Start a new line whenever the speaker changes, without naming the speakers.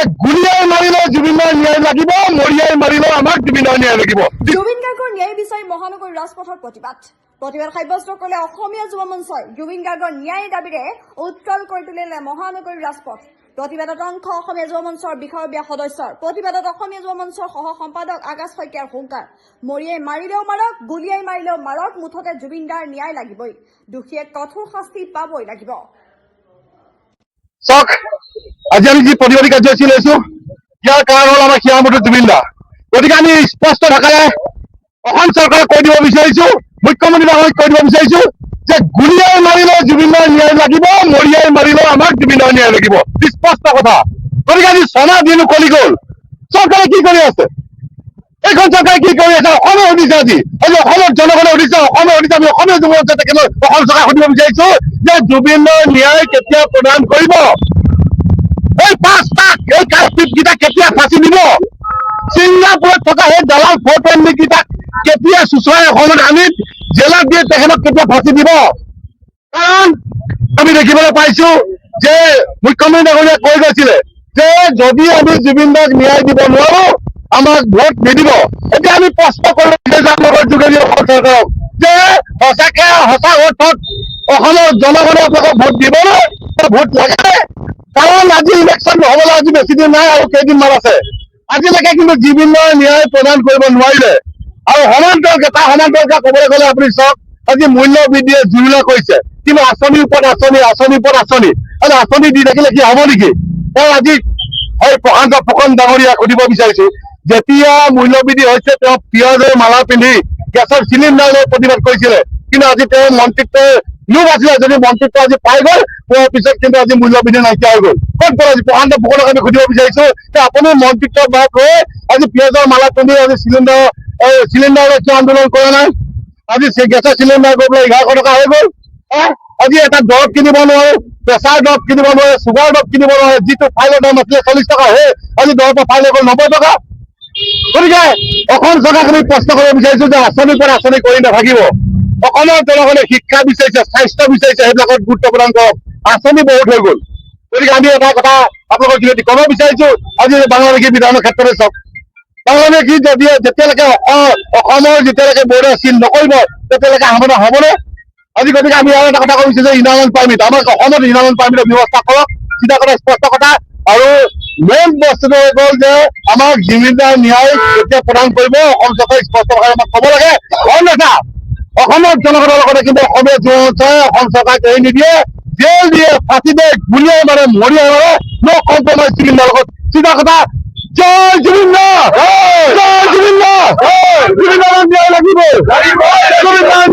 যে গুলিয়াই মাৰিলেও জুবিনৰ ন্যায় লাগিব, মৰিয়াই মাৰিলেও আমাক জুবিনৰ ন্যায় লাগিব।
জুবিন গাৰ্গৰ ন্যায় বিচাৰি মহানগৰ ৰাজপথৰ প্ৰতিবাদ সাব্যস্ত কৰিলে অসমীয়া যুৱ মঞ্চই জুবিন গাৰ্গৰ ন্যায় দাবীৰে উত্তল কৰি তুলিলে মহানগৰ ৰাজপথ। প্ৰতিবাদত অংশ অসমীয়া যুৱ মঞ্চৰ বিষয়বীয়া সদস্যৰ। প্ৰতিবাদত অসমীয়া যুৱ মঞ্চৰ সহ সম্পাদক আকাশ শইকীয়াৰ হুংকাৰ, মৰিয়াই মাৰিলেও মাৰক, গুলিয়াই মাৰিলেও মাৰক, মুঠতে জুবিন দাৰ ন্যায় লাগিবই, দোষীয়ে কঠোৰ শাস্তি পাবই লাগিব।
চাওক, আজি আমি যি প্ৰতিবাদী কাৰ্যসূচী লৈছো, ইয়াৰ কাৰণ হ'ল আমাৰ হিয়ামুঠু জুবিন দা। গতিকে আমি স্পষ্ট ভাষাৰে অসম চৰকাৰক কৈ দিব বিচাৰিছো, মুখ্যমন্ত্ৰী ডাঙৰীক কৈ দিব বিচাৰিছো যে গুলিয়াই মাৰিলেও জুবিনৰ ন্যায় লাগিব, মৰিয়াই মাৰিলেও আমাক জুবিনৰ ন্যায় লাগিব, স্পষ্ট কথা। গতিকে আজি ছমাহ দিন উকলি গ'ল, চৰকাৰে কি কৰি আছে? এইখন চৰকাৰে কি কৰি আছে? অসমে সুধিছে। আজি অসমৰ জনগণে সুধিছে, অসমে সুধিছে। আমি অসমীয়া যুৱ মঞ্চে তেখেতৰ অসম চৰকাৰক সুধিব বিচাৰিছো যে জুবিনৰ ন্যায় কেতিয়া প্ৰদান কৰিব? এই 5 এই কাশ্মীৰকেইটা কেতিয়া ফাঁচি দিব? ছিংগাপুৰত থকা সেই দালাল 420 কেইটাক কেতিয়া চুচৰাই অসমত আনি জেলত দিয়ে তেখেতক কেতিয়া ফাঁচি দিব? কাৰণ আমি দেখিবলৈ পাইছো যে মুখ্যমন্ত্ৰী ডাঙৰীয়াই কৈ গৈছিলে যে যদি আমি জুবিন দাক ন্যায় দিব নোৱাৰো আমাক ভোট নিদিব। এতিয়া আমি প্ৰশ্ন কৰিব বিচাৰিছো যোগেদি অসম চৰকাৰক যে সঁচাকে সঁচা অৰ্থত অসমৰ জনগণে আপোনালোকক ভোট দিবনে? ভোট লাগে? কাৰণ আজি ইলেকশ্যন হ'বলৈ আজি বেছি দিন নাই আৰু কেইদিনমান আছে। আজিলৈকে কিন্তু জুবিনৰ ন্যায় প্ৰদান কৰিব নোৱাৰিলে। আৰু সমান্তৰালকে ক'বলৈ গ'লে আপুনি চাওক, আজি মূল্য বৃদ্ধিয়ে জুৰুলা কৰিছে, কিন্তু আঁচনিৰ ওপৰত আঁচনি, আঁচনিৰ ওপৰত আঁচনি, আৰু আঁচনি দি থাকিলে কি হ'ব নেকি? তেওঁ আজি হয় প্ৰশান্ত ফুকন ডাঙৰীয়াক সুধিব বিচাৰিছো, যেতিয়া মূল্য বৃদ্ধি হৈছে তেওঁ পিঁয়াজৰ মালা পিন্ধি গেছৰ চিলিণ্ডাৰ লৈ প্ৰতিবাদ কৰিছিলে, কিন্তু আজি তেওঁ মন্ত্ৰিত্ব লোভ আছিলে। যদি মন্ত্ৰিত্ব আজি পাই গ'ল, পোৱাৰ পিছত কিন্তু আজি মূল্য বৃদ্ধি নাইকিয়া হৈ গ'ল। ক'ত গ'ল? আজি প্ৰশান্ত ফুকনক আমি সুধিব বিচাৰিছো যে আপুনি মন্ত্ৰিত্ব বাদ হৈ আজি পিঁয়াজৰ মালা পিন্ধি আজি চিলিণ্ডাৰ কিয় আন্দোলন কৰা নাই? আজি গেছৰ চিলিণ্ডাৰ গৈ পেলাই 1100 টকা হৈ গ'ল। আজি এটা দৰৱ কিনিব নোৱাৰো, প্ৰেছাৰ দৰৱ কিনিব নোৱাৰে, চুগাৰ দৰৱ কিনিব নোৱাৰে, যিটো ফাইলৰ দাম আছিলে 40 টকা হৈ আজি দৰৱৰ ফাইল হৈ গ'ল 90 টকা। গতিকে অসম চৰকাৰক আমি প্ৰশ্ন কৰিব বিচাৰিছো যে আঁচনিৰ পৰা আঁচনি কৰি নাথাকিব। অসমৰ জনগণে শিক্ষা বিচাৰিছে, স্বাস্থ্য বিচাৰিছে, সেইবিলাকত গুৰুত্ব প্ৰদান কৰক। আঁচনি বহুত হৈ গ'ল। গতিকে আমি এটা কথা আপোনালোকৰ যোগেদি ক'ব বিচাৰিছো, আজি বাংলাদেশী বিধানৰ ক্ষেত্ৰতে চাওক, বাংলাদেশী যেতিয়ালৈকে অসমৰ যেতিয়ালৈকে বৰ্ডাৰ চিল নকৰিব তেতিয়ালৈকে সমাধান হ'বনে? আজি গতিকে আমি আৰু এটা কথা কৈছো যে ইনাৰলাইন পাৰ্মিট, আমাৰ অসমত ইনাৰলাইন পাৰ্মিটৰ ব্যৱস্থা কৰক, চিধা কথা, স্পষ্ট কথা। আৰু মেইন বস্তুটো হৈ গ'ল যে আমাক জুবিন দাৰ ন্যায় কেতিয়া প্ৰদান কৰিব অসম চৰকাৰে স্পষ্ট ভাষাৰে আমাক ক'ব লাগে। অন্যথা অসমৰ জনগণৰ লগতে কিন্তু অসমীয়া যুৱ মঞ্চই অসম চৰকাৰক এৰি নিদিয়ে, জেল দিয়ে, ফাঁচি দিয়ে, গুলিয়াই মাৰে, মৰিয়াই মাৰে, ন কম্প্ৰমাইজ জুবিন দাৰ লগত। চিধা কথা, জয় জুবিন দা, জয় জুবিন দা, জুবিন দাৰ ন্যায় লাগিব, জুবিন দাৰ